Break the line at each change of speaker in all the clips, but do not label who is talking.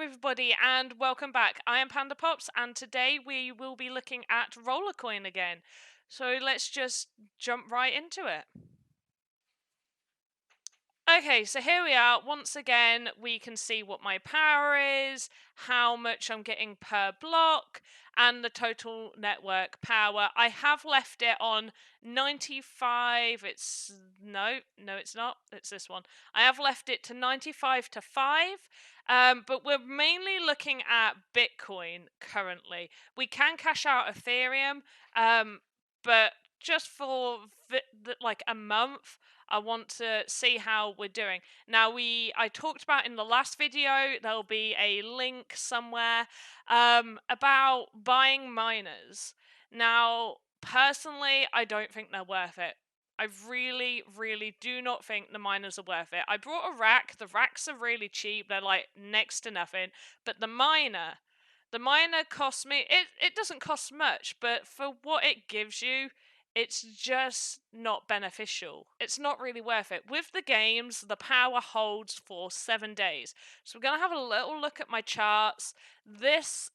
everybody, and welcome back. I am Panda Pops, and today we will be looking at Rollercoin again. So let's just jump right into it. Okay, so here we are. Once again, we can see what my power is, how much I'm getting per block, and the total network power. I have left it on 95. No, it's not. It's this one. I have left it to 95 to 5. But we're mainly looking at Bitcoin currently. We can cash out Ethereum, but just for like a month. I want to see how we're doing. Now, I talked about in the last video, there'll be a link somewhere about buying miners. Now, personally, I don't think they're worth it. I really, really do not think the miners are worth it. I brought a rack. The racks are really cheap. They're like next to nothing. But the miner costs me, it doesn't cost much, but for what it gives you, it's just not beneficial. It's not really worth it. With the games, the power holds for 7 days. So we're going to have a little look at my charts. This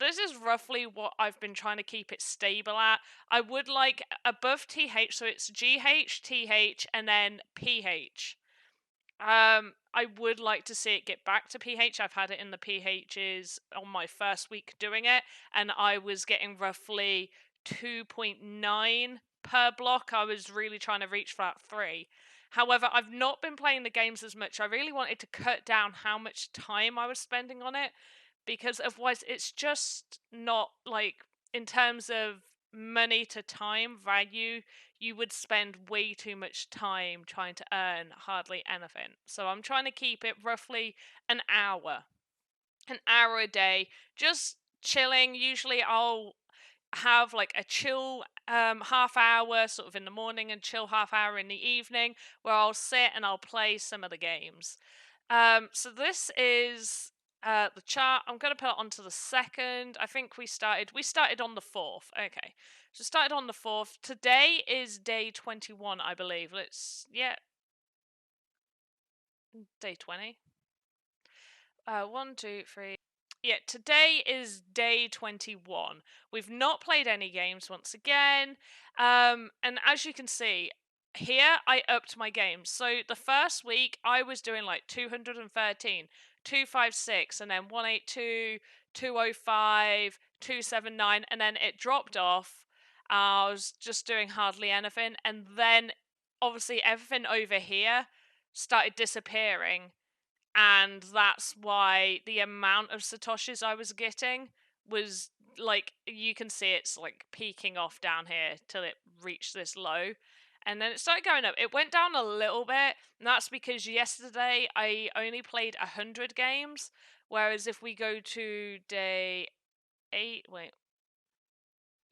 is roughly what I've been trying to keep it stable at. I would like above TH, so it's GH, TH, and then PH. I would like to see it get back to PH. I've had it in the PHs on my first week doing it, and I was getting roughly 2.9 per block. I was really trying to reach for that 3. However, I've not been playing the games as much. I really wanted to cut down how much time I was spending on it, because otherwise it's just not, like, in terms of money to time value, you would spend way too much time trying to earn hardly anything. So I'm trying to keep it roughly an hour a day, just chilling. Usually I'll have like a chill half hour sort of in the morning and chill half hour in the evening, where I'll sit and I'll play some of the games. So this is the chart. I'm going to put it onto the 2nd. I think we started on the 4th. Okay, so started on the 4th. Today is day 21, I believe. Day 20. 1, 2, 3. Yeah, today is day 21. We've not played any games once again. And as you can see, here I upped my games. So the first week I was doing like 213, 256, and then 182, 205, 279, and then it dropped off. I was just doing hardly anything. And then obviously everything over here started disappearing, and that's why the amount of satoshis I was getting was, like, you can see it's like peaking off down here till it reached this low, and then it started going up. It went down a little bit, and that's because yesterday I only played 100 games, whereas if we go to day 8,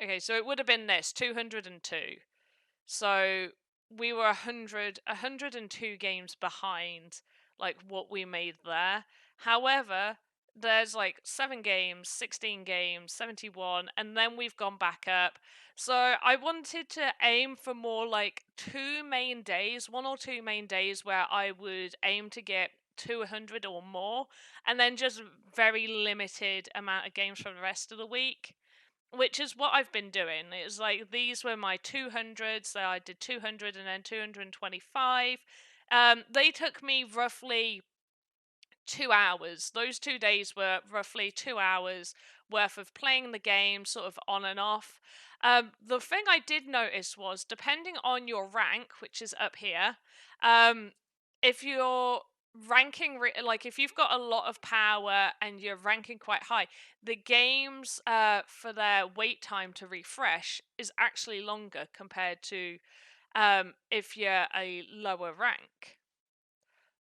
okay, so it would have been this 202. So we were 102 games behind, like, what we made there. However, there's like 7 games, 16 games, 71, and then we've gone back up. So I wanted to aim for more like 2 main days, 1 or 2 main days where I would aim to get 200 or more, and then just very limited amount of games for the rest of the week, which is what I've been doing. It's like these were my 200s, so I did 200 and then 225. They took me roughly 2 hours. Those 2 days were roughly 2 hours worth of playing the game, sort of on and off. The thing I did notice was, depending on your rank, which is up here, if you're ranking like if you've got a lot of power and you're ranking quite high, the games for their wait time to refresh is actually longer compared to if you're a lower rank.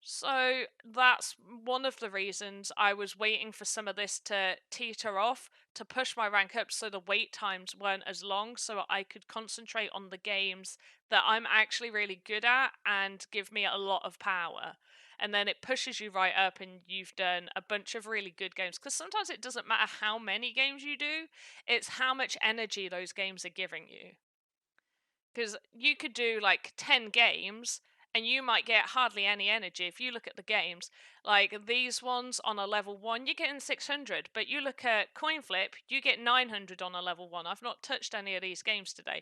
So that's one of the reasons I was waiting for some of this to teeter off, to push my rank up so the wait times weren't as long, so I could concentrate on the games that I'm actually really good at and give me a lot of power. And then it pushes you right up and you've done a bunch of really good games. Because sometimes it doesn't matter how many games you do, it's how much energy those games are giving you. Because you could do like 10 games and you might get hardly any energy. If you look at the games, like these ones on a level 1, you're getting 600, but you look at coin flip, you get 900 on a level 1. I've not touched any of these games today,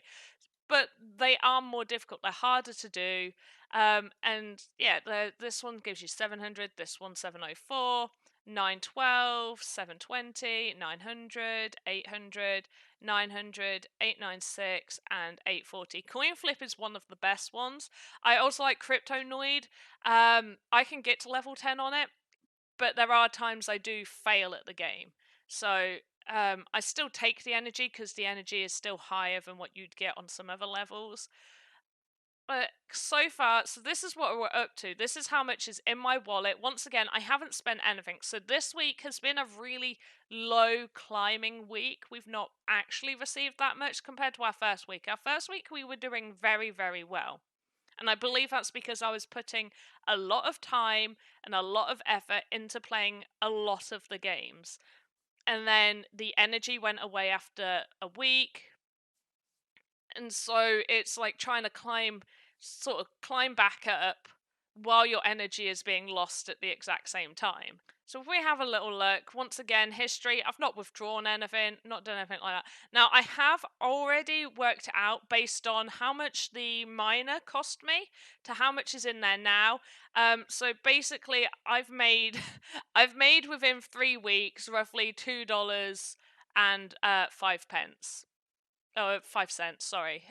but they are more difficult. They're harder to do. And yeah, this one gives you 700, this one 704, 912, 720, 900, 800, 900, 896, and 840. Coin flip is one of the best ones. I also like Cryptonoid. I can get to level 10 on it, but there are times I do fail at the game. So I still take the energy because the energy is still higher than what you'd get on some other levels. But so far, so this is what we're up to. This is how much is in my wallet. Once again, I haven't spent anything. So this week has been a really low climbing week. We've not actually received that much compared to our first week. Our first week, we were doing very, very well. And I believe that's because I was putting a lot of time and a lot of effort into playing a lot of the games. And then the energy went away after a week. And so it's like trying to sort of climb back up while your energy is being lost at the exact same time. So if we have a little look, once again, history, I've not withdrawn anything, not done anything like that. Now, I have already worked out based on how much the miner cost me to how much is in there now. So basically, I've made I've made within 3 weeks roughly $2 and 5 pence. Oh, 5 cents, sorry.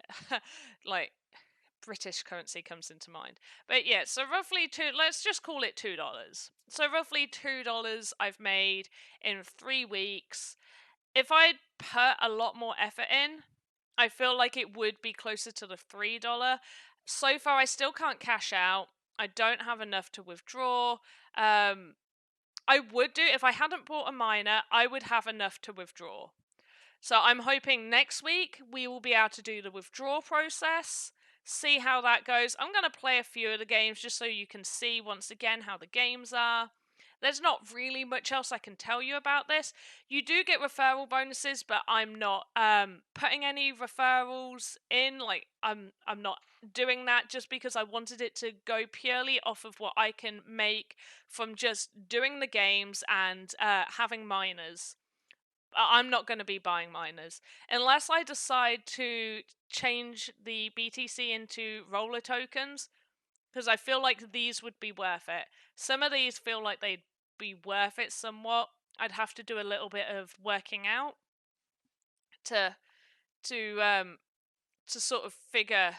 Like, British currency comes into mind. But yeah, so roughly let's just call it $2. So roughly $2 I've made in 3 weeks. If I'd put a lot more effort in, I feel like it would be closer to the $3. So far, I still can't cash out. I don't have enough to withdraw. I would do, if I hadn't bought a miner, I would have enough to withdraw. So I'm hoping next week we will be able to do the withdrawal process, see how that goes. I'm going to play a few of the games just so you can see once again how the games are. There's not really much else I can tell you about this. You do get referral bonuses, but I'm not putting any referrals in. Like I'm not doing that just because I wanted it to go purely off of what I can make from just doing the games and having miners. I'm not going to be buying miners unless I decide to change the BTC into roller tokens, because I feel like these would be worth it. Some of these feel like they'd be worth it somewhat. I'd have to do a little bit of working out to to um to sort of figure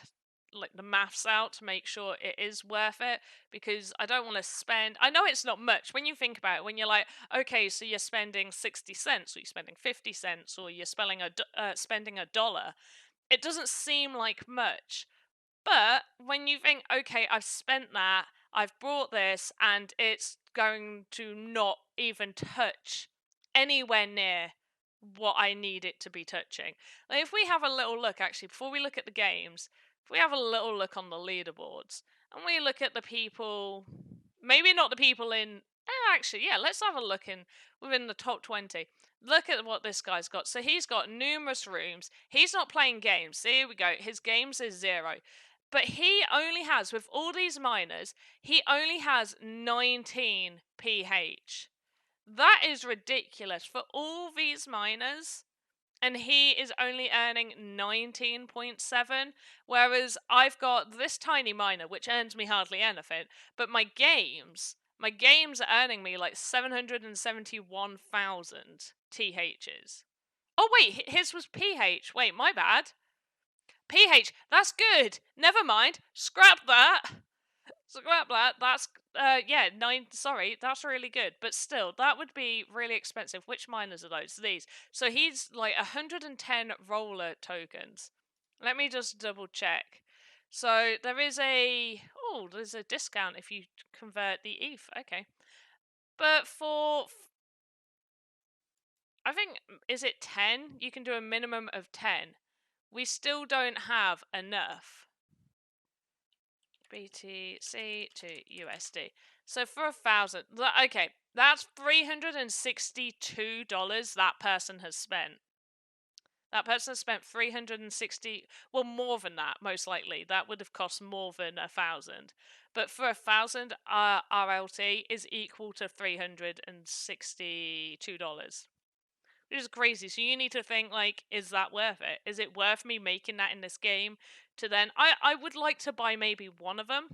like the maths out to make sure it is worth it, because I don't want to spend, I know it's not much when you think about it, when you're like, okay, so you're spending 60 cents or you're spending 50 cents or you're spending $1. It doesn't seem like much, but when you think, okay, I've spent that, I've bought this, and it's going to not even touch anywhere near what I need it to be touching. Like if we have a little look, actually, before we look at the games, if we have a little look on the leaderboards, and we look at the people, maybe not the people in, actually, yeah, let's have a look within the top 20. Look at what this guy's got. So he's got numerous rooms. He's not playing games. Here we go. His games is 0. But he only has, with all these miners, he only has 19 PH. That is ridiculous for all these miners. And he is only earning 19.7, whereas I've got this tiny miner, which earns me hardly anything, but my games are earning me like 771,000 THs. Oh wait, his was PH. Wait, my bad. PH, that's good. Never mind. Scrap that. Scrap that. That's yeah, 9. Sorry, that's really good. But still, that would be really expensive. Which miners are those? These. So he's like 110 roller tokens. Let me just double check. So there's a discount if you convert the ETH. Okay, but I think, is it 10? You can do a minimum of 10. We still don't have enough BTC to USD. So for 1,000, okay, that's $362 that person has spent. That person spent 360, well, more than that, most likely. That would have cost more than 1,000. But for 1,000, RLT is equal to $362, which is crazy. So you need to think, like, is that worth it? Is it worth me making that in this game? To then, I would like to buy maybe one of them,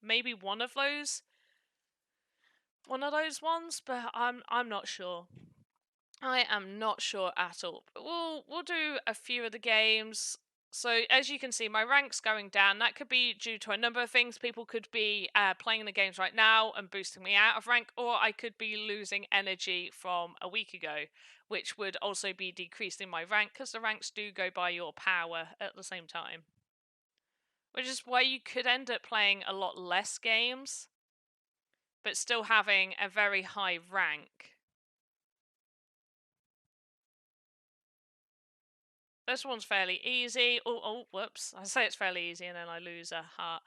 maybe one of those ones, but I'm not sure. I am not sure at all. But we'll do a few of the games. So as you can see, my rank's going down. That could be due to a number of things. People could be playing the games right now and boosting me out of rank, or I could be losing energy from a week ago, which would also be decreasing my rank, because the ranks do go by your power at the same time. Which is why you could end up playing a lot less games, but still having a very high rank. This one's fairly easy. Oh, whoops. I say it's fairly easy and then I lose a heart.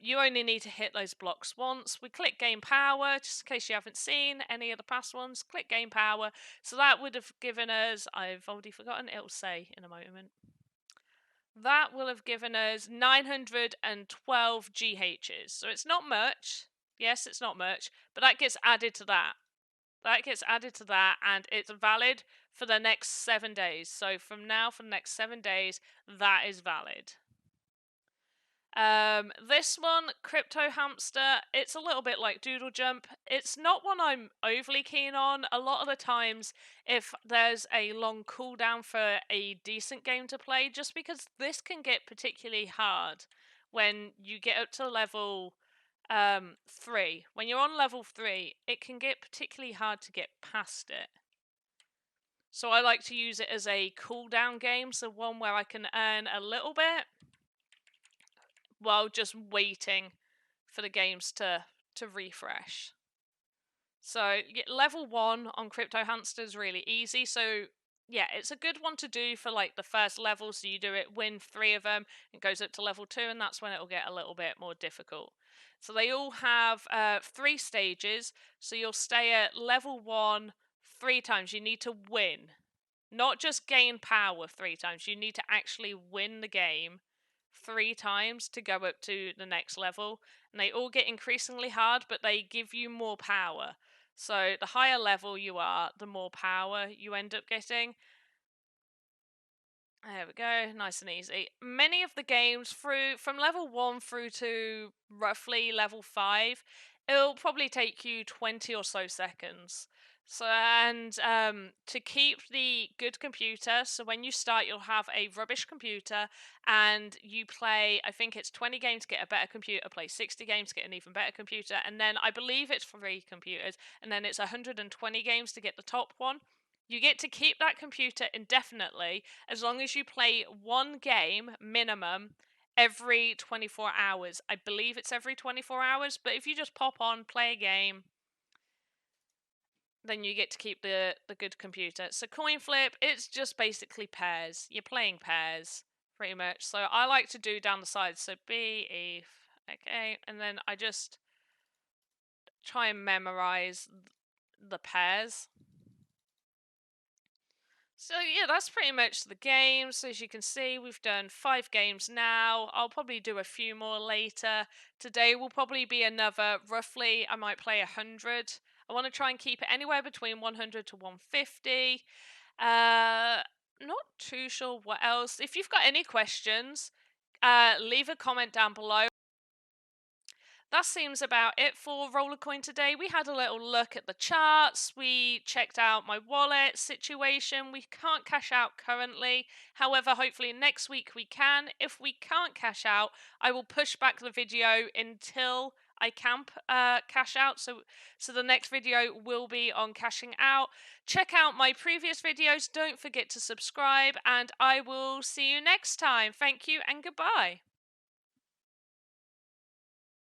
You only need to hit those blocks once. We click gain power, just in case you haven't seen any of the past ones. Click gain power. So that would have given us, I've already forgotten, it'll say in a moment. That will have given us 912 GHs. So it's not much. Yes, it's not much. But that gets added to that. That gets added to that, and it's valid for the next 7 days. So from now, for the next 7 days, that is valid. This one, Crypto Hamster, it's a little bit like Doodle Jump. It's not one I'm overly keen on. A lot of the times, if there's a long cooldown for a decent game to play, just because this can get particularly hard when you get up to level 3. When you're on level 3, it can get particularly hard to get past it. So I like to use it as a cooldown game, so one where I can earn a little bit while just waiting for the games to refresh. So level 1 on Crypto Hamster is really easy. So yeah, it's a good one to do for like the first level. So you do it, win 3 of them, it goes up to level 2, and that's when it will get a little bit more difficult. So they all have 3 stages. So you'll stay at level 1 3 times. You need to win, not just gain power 3 times. You need to actually win the game 3 times to go up to the next level. And they all get increasingly hard, but they give you more power. So the higher level you are, the more power you end up getting. There we go, nice and easy. Many of the games from level 1 through to roughly level 5, it'll probably take you 20 or so seconds. So, and to keep the good computer, so when you start, you'll have a rubbish computer, and you play, I think it's 20 games to get a better computer, play 60 games to get an even better computer, and then I believe it's 3 computers, and then it's 120 games to get the top one. You get to keep that computer indefinitely as long as you play one game minimum every 24 hours. I believe it's every 24 hours, but if you just pop on, play a game, then you get to keep the good computer. So coin flip, it's just basically pairs. You're playing pairs, pretty much. So I like to do down the sides. So B, E, okay, and then I just try and memorize the pairs. So yeah, that's pretty much the game. So as you can see, we've done 5 games now. I'll probably do a few more later. Today will probably be another, roughly, I might play 100. I want to try and keep it anywhere between 100 to 150. Not too sure what else. If you've got any questions, leave a comment down below. That seems about it for Rollercoin today. We had a little look at the charts. We checked out my wallet situation. We can't cash out currently. However, hopefully next week we can. If we can't cash out, I will push back the video until I can cash out. So the next video will be on cashing out. Check out my previous videos. Don't forget to subscribe, and I will see you next time. Thank you and goodbye.